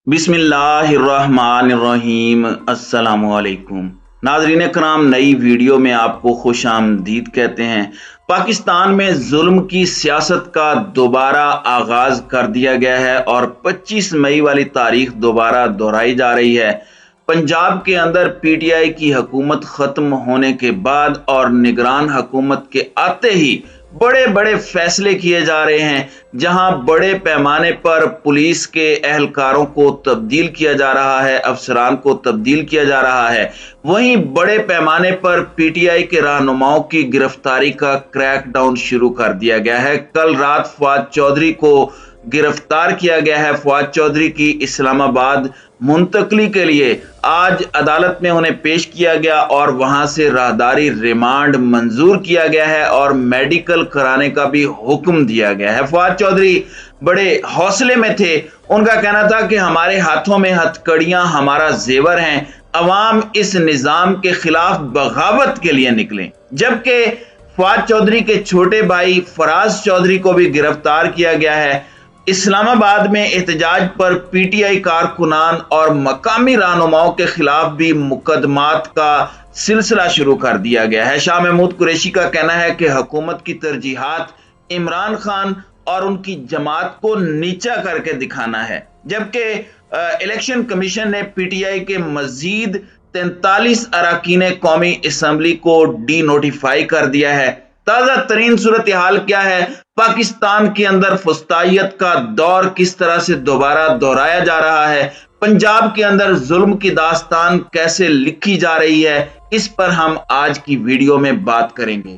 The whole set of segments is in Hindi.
बिस्मिल्लाहिर्रहमानिर्रहीम। अस्सलामुअलैकुम नाज़रीन कराम, नई वीडियो में आपको खुश आमदीद कहते हैं। पाकिस्तान में जुल्म की सियासत का दोबारा आगाज कर दिया गया है और 25 मई वाली तारीख दोबारा दोहराई जा रही है। पंजाब के अंदर पीटीआई की हुकूमत खत्म होने के बाद और निगरान हुकूमत के आते ही बड़े बड़े फैसले किए जा रहे हैं, जहां बड़े पैमाने पर पुलिस के एहलकारों को तब्दील किया जा रहा है, अफसरान को तब्दील किया जा रहा है। वहीं बड़े पैमाने पर पीटीआई के रहनुमाओं की गिरफ्तारी का क्रैकडाउन शुरू कर दिया गया है। कल रात फवाद चौधरी को गिरफ्तार किया गया है। फवाद चौधरी की इस्लामाबाद मुंतकली के लिए आज अदालत में उन्हें पेश किया गया और वहां से राहदारी रिमांड मंजूर किया गया है और मेडिकल कराने का भी हुक्म दिया गया है। फवाद चौधरी बड़े हौसले में थे। उनका कहना था कि हमारे हाथों में हथकड़ियां हमारा जेवर हैं, अवाम इस निजाम के खिलाफ बगावत के लिए निकले। जबकि फवाद चौधरी के छोटे भाई फराज चौधरी को भी गिरफ्तार किया गया है। इस्लामाबाद में एहतजाज पर पीटीआई कारकुनान और मकामी रहनुमाओं के खिलाफ भी मुकदमात का सिलसिला शुरू कर दिया गया है। शाह महमूद कुरैशी का कहना है कि हुकूमत की तरजीहात इमरान खान और उनकी जमात को नीचा करके दिखाना है। जबकि इलेक्शन कमीशन ने पीटीआई के मजीद 43 अरकान कौमी असम्बली को डी नोटिफाई कर दिया है। ताजा तरीन सूरत हाल क्या है, पाकिस्तान के अंदर फुस्तायत का दौर किस तरह से दोबारा दोहराया जा रहा है, पंजाब के अंदर जुल्म की दास्तान कैसे लिखी जा रही है, इस पर हम आज की वीडियो में बात करेंगे।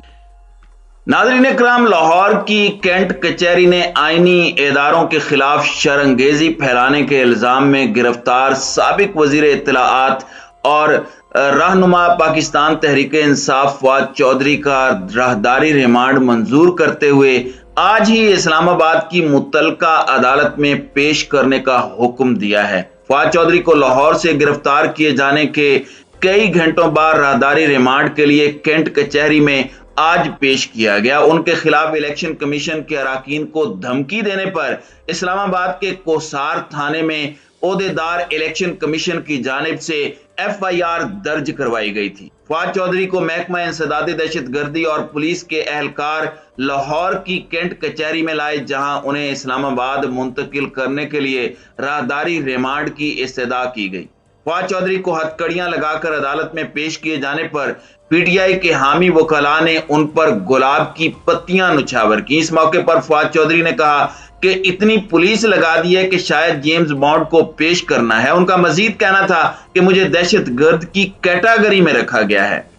नाज़रीन कराम, लाहौर की कैंट कचहरी ने आईनी इदारों के खिलाफ शरंगेजी फैलाने के इल्जाम में गिरफ्तार साबिक वजीर इत्तलाआत और रहनुमा पाकिस्तान तहरीक इंसाफ फवाद चौधरी का राहदारी रिमांड मंजूर करते हुए आज ही इस्लामाबाद की मुतलका अदालत में पेश करने का हुक्म दिया है। फवाद चौधरी को लाहौर से गिरफ्तार किए जाने के कई घंटों बाद राहदारी रिमांड के लिए कैंट कचहरी में आज पेश किया गया। उनके खिलाफ इलेक्शन कमीशन के अरकान को धमकी देने पर इस्लामाबाद के कोसार थाने में ओहदेदार इलेक्शन कमीशन की जानिब से एफआईआर दर्ज करवाई गई थी। फवाद चौधरी को महकमा इंसदादी दहशतगर्दी और पुलिस के एहलकार लाहौर की कैंट कचहरी में लाए, जहां उन्हें इस्लामाबाद मुंतकिल करने के लिए राहदारी रिमांड की इस्तदा की गई। फवाद चौधरी को हथकड़ियां लगाकर अदालत में पेश किए जाने पर पीटीआई के हामी वकला ने उन पर गुलाब की पत्तियां नुछावर की। इस मौके पर फवाद चौधरी ने कहा कि इतनी पुलिस लगा दी है कि शायद जेम्स बॉन्ड को पेश करना है। उनका मजीद कहना था कि मुझे दहशतगर्द की कैटेगरी में रखा गया है।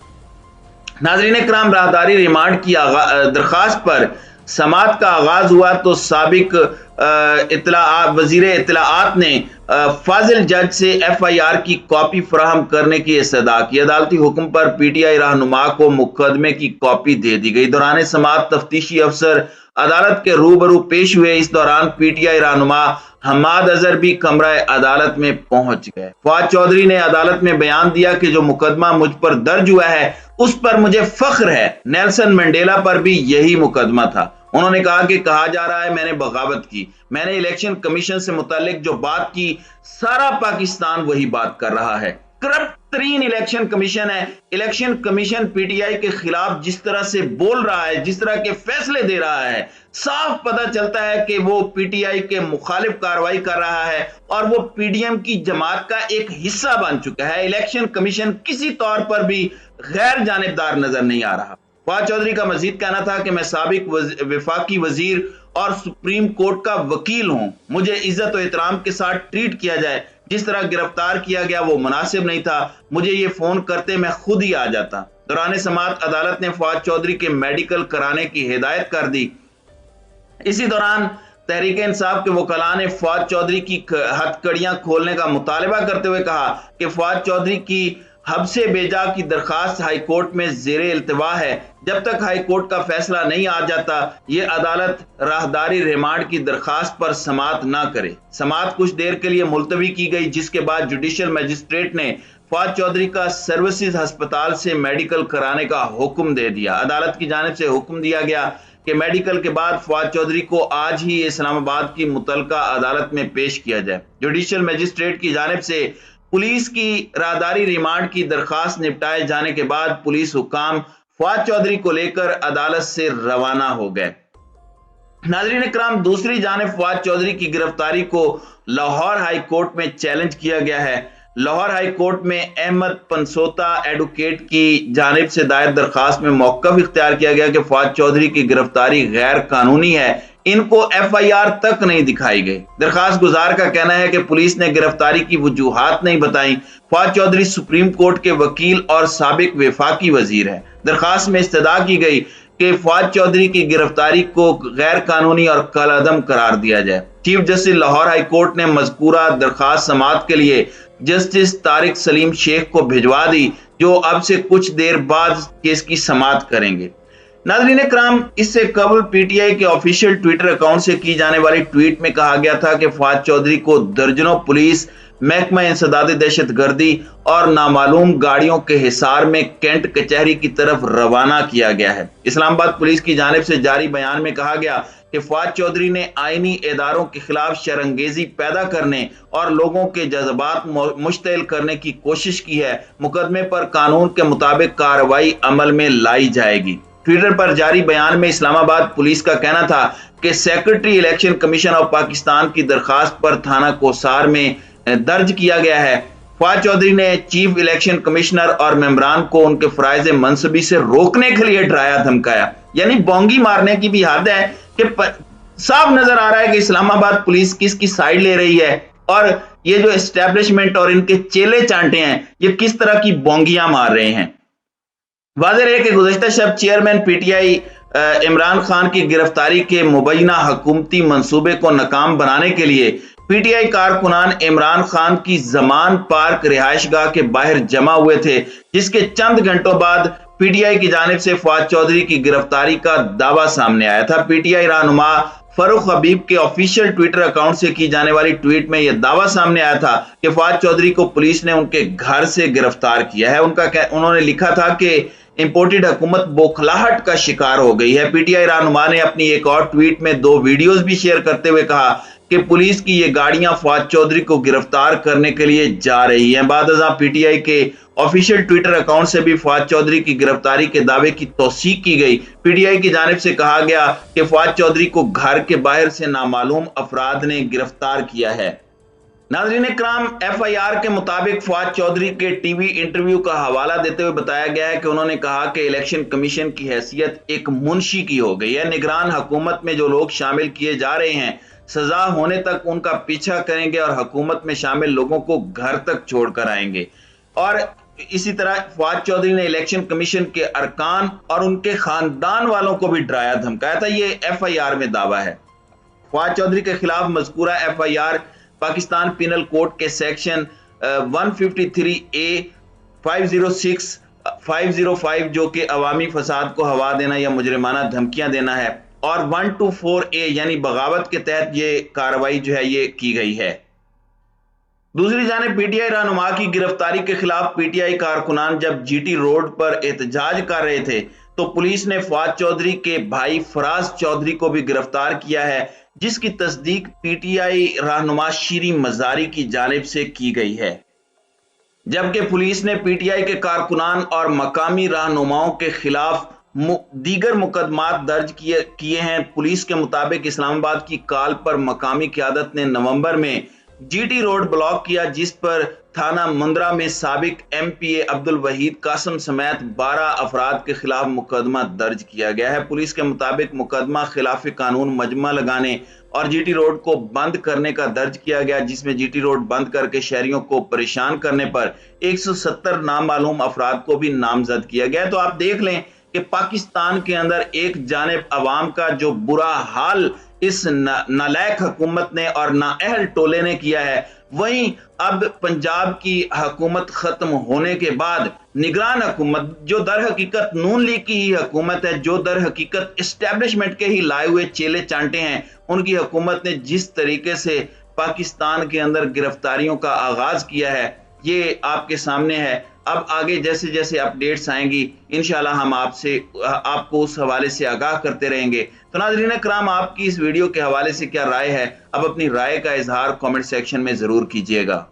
नाज़रीन कराम, राहदारी रिमांड की दरखास्त पर समात का आगाज हुआ तो साबिक वजीर इत्तलाआत ने फाजिल जज से एफआईआर की कॉपी फराहम करने की इस्तदा की। अदालती हुक्म पर पीटीआई रहनुमा को मुकदमे की कॉपी दे दी गई। दौरान समात तफ्तीशी अफसर अदालत के रूबरू पेश हुए। इस दौरान पीटीआई रहनुमा हम्माद अजहर भी कमरा अदालत में पहुंच गए। फवाद चौधरी ने अदालत में बयान दिया कि जो मुकदमा मुझ पर दर्ज हुआ है उस पर मुझे फख्र है। नेल्सन मंडेला पर भी यही मुकदमा था। उन्होंने कहा कि कहा जा रहा है मैंने बगावत की, मैंने इलेक्शन कमीशन से मुतालिक जो बात की सारा पाकिस्तान वही बात कर रहा है। करप्ट तरीन इलेक्शन कमीशन है। इलेक्शन कमीशन पीटीआई के खिलाफ जिस तरह से बोल रहा है, जिस तरह के फैसले दे रहा है, साफ पता चलता है कि वो पीटीआई के मुखालिफ कार्रवाई कर रहा है और वो पीडीएम की जमात का एक हिस्सा बन चुका है। इलेक्शन कमीशन किसी तौर पर भी गैर जानिबदार नजर नहीं आ रहा। फवाद चौधरी का मजीद कहना था कि मैं साबिक वफाकी वजीर और सुप्रीम कोर्ट का वकील हूं, मुझे इज्जत और एहतराम के साथ ट्रीट किया जाए। जिस तरह गिरफ्तार किया गया वो मुनासिब नहीं था। मुझे ये फोन करते मैं खुद ही आ जाता। दौरान समात अदालत ने फवाद चौधरी के मेडिकल कराने की हिदायत कर दी। इसी दौरान तहरीक इंसाफ के वकला ने फवाद चौधरी की हथकड़ियां खोलने का मुतालबा करते हुए कहा कि फवाद चौधरी की हब्से बेजा की दरखास्त हाई कोर्ट में जेर इल्तवा है। जब तक हाई कोर्ट का फैसला नहीं आ जाता ये अदालत राहदारी रिमांड की दरखास्त पर समात ना करे। समात कुछ देर के लिए मुलतवी की गई, जिसके बाद जुडिशियल मजिस्ट्रेट ने फवाद चौधरी का सर्विसेज अस्पताल से मेडिकल कराने का हुक्म दे दिया। अदालत की जानिब से हुक्म दिया गया कि मेडिकल के बाद फवाद चौधरी को आज ही इस्लामाबाद की मुतलका अदालत में पेश किया जाए। जुडिशियल मजिस्ट्रेट की जानिब से पुलिस की राहदारी रिमांड की दरखास्त निपटाए जाने के बाद पुलिस हुकाम फवाद चौधरी को लेकर अदालत से रवाना हो गए। नाज़रीन इकराम, दूसरी जानिब फवाद चौधरी की गिरफ्तारी को लाहौर हाई कोर्ट में चैलेंज किया गया है। लाहौर हाई कोर्ट में अहमद पनसोता एडवोकेट की जानिब से दायर दरखास्त में मौक़िफ़ इख्तियार किया गया कि फवाद चौधरी की गिरफ्तारी गैर कानूनी है, इनको FIR तक नहीं दिखाई गई। दरखास्त गुजार का कहना है कि पुलिस ने गिरफ्तारी की वजूहात नहीं बताई। फवाद चौधरी सुप्रीम कोर्ट के वकील और साबिक वफाकी वजीर है। दरखास्त में इस्तदा की गई कि फवाद चौधरी की गिरफ्तारी को गैर कानूनी और कलअदम करार दिया जाए। Chief justice Lahore high court ने मज़कूरा दरखास्त समाअत के लिए जस्टिस तारिक सलीम शेख को भिजवा दी, जो अब से कुछ देर बाद केस की समाअत करेंगे। नाज़रीन इकराम, इससे कबल PTI के ऑफिशियल ट्विटर अकाउंट से की जाने वाली ट्वीट में कहा गया था कि फवाद चौधरी को दर्जनों पुलिस, महकमा इंसदाद दहशतगर्दी और नामालूम गाड़ियों के हिसार में कैंट कचहरी की तरफ रवाना किया गया है। इस्लामाबाद पुलिस की जानिब से जारी बयान में कहा गया कि फवाद चौधरी ने आईनी इदारों के खिलाफ शरंगेजी पैदा करने और लोगों के जज्बात मुश्तइल करने की कोशिश की है। मुकदमे पर कानून के मुताबिक कार्रवाई अमल में लाई जाएगी। ट्विटर पर जारी बयान में इस्लामाबाद पुलिस का कहना था कि secretary election commission of Pakistan की दरखास्त पर थाना कोसार में दर्ज किया गया है। फवाद चौधरी ने चीफ इलेक्शन कमिश्नर और मेंबरान को उनके फराइज मनसबी से रोकने के लिए डराया धमकाया, यानी बोंगी मारने की भी हद है कि साफ नजर आ रहा है कि इस्लामाबाद पुलिस किसकी साइड ले रही है और ये जो एस्टेब्लिशमेंट और इनके चेले चांटे हैं ये किस तरह की बोंगियां मार रहे हैं। वाज़ेह है कि गुज़श्ता शब चेयरमैन PTI इमरान खान की गिरफ्तारी के मुबैना हुकूमती मंसूबे को नाकाम बनाने के लिए PTI कारकुनान इमरान खान की जमान पार्क रिहायशगाह के बाहर जमा हुए थे, जिसके चंद घंटों बाद PTI की जानिब से फवाद चौधरी की गिरफ्तारी का दावा सामने आया था। PTI रहनुमा फरूख हबीब के ऑफिशियल ट्विटर अकाउंट से की जाने वाली ट्वीट में यह दावा सामने आया था कि फवाद चौधरी को पुलिस ने उनके घर से गिरफ्तार किया है। उन्होंने लिखा था कि इंपोर्टेड हुकूमत बौखलाहट का शिकार हो गई है। PTI रहनुमा ने अपनी एक और ट्वीट में 2 वीडियोस भी शेयर करते हुए कहा कि पुलिस की ये गाड़ियां फवाद चौधरी को गिरफ्तार करने के लिए जा रही हैं। बादअज़ां PTI के ऑफिशियल ट्विटर अकाउंट से भी फवाद चौधरी की गिरफ्तारी के दावे की तौसीक की गई। PTI की जानिब से कहा गया कि फवाद चौधरी को घर के बाहर से नामालूम अफराद ने गिरफ्तार किया है। नाज़रीन इकराम, FIR के मुताबिक फवाद चौधरी के टीवी इंटरव्यू का हवाला देते हुए बताया गया है कि उन्होंने कहा कि इलेक्शन कमीशन की हैसियत एक मुंशी की हो गई है। निगरान हुकूमत में जो लोग शामिल किए जा रहे हैं सजा होने तक उनका पीछा करेंगे और हुकूमत में शामिल लोगों को घर तक छोड़कर आएंगे। और इसी तरह फवाद चौधरी ने इलेक्शन कमीशन के अरकान और उनके खानदान वालों को भी डराया धमकाया था। ये FIR में दावा है। फवाद चौधरी के खिलाफ मज़कूरा FIR पाकिस्तान पिनल कोड के सेक्शन 153A, 506, 505 जो कि अवामी फसाद को हवा देना या मुजरिमाना धमकियां देना है, और 124A यानी बगावत के तहत ये कार्रवाई जो है ये की गई है। दूसरी जानिब PTI रहनुमा की गिरफ्तारी के खिलाफ PTI कारकुनान जब GT रोड पर एहतजाज कर रहे थे तो पुलिस ने फवाद चौधरी के भाई फराज चौधरी को भी गिरफ्तार किया है, जिसकी तस्दीक PTI रहनुमा शीरी मजारी की जानिब से की गई है। जबकि पुलिस ने PTI के कारकुनान और मकामी रहनुमाओं के खिलाफ दीगर मुकदमात दर्ज किए हैं। पुलिस के मुताबिक इस्लामाबाद की काल पर मकामी क़यादत ने नवंबर में GT रोड ब्लॉक किया, जिस पर थाना मुंद्रा में साबिक MPA अब्दुल वहीद कासम समेत 12 अफराद के खिलाफ मुकदमा दर्ज किया गया है। पुलिस के मुताबिक मुकदमा खिलाफ कानून मजमा लगाने और GT रोड को बंद करने का दर्ज किया गया, जिसमें GT रोड बंद करके शहरियों को परेशान करने पर 170 नामालूम अफराद को भी नामजद किया गया। तो आप देख लें कि पाकिस्तान के अंदर एक जानिब अवाम का जो बुरा हाल इस नालायक हुकूमत ने और नाअहल टोले ने किया है, वहीं अब पंजाब की हुकूमत खत्म होने के बाद निगरान हुकूमत जो दर हकीकत नून लीग की ही हुकूमत है, जो दर हकीकत एस्टेब्लिशमेंट के ही लाए हुए चेले चांटे हैं, उनकी हुकूमत ने जिस तरीके से पाकिस्तान के अंदर गिरफ्तारियों का आगाज किया है ये आपके सामने है। अब आगे जैसे जैसे अपडेट्स आएंगी इंशाल्लाह हम आपको उस हवाले से आगाह करते रहेंगे। तो नाज़रीन कराम, आपकी इस वीडियो के हवाले से क्या राय है? अब अपनी राय का इजहार कमेंट सेक्शन में जरूर कीजिएगा।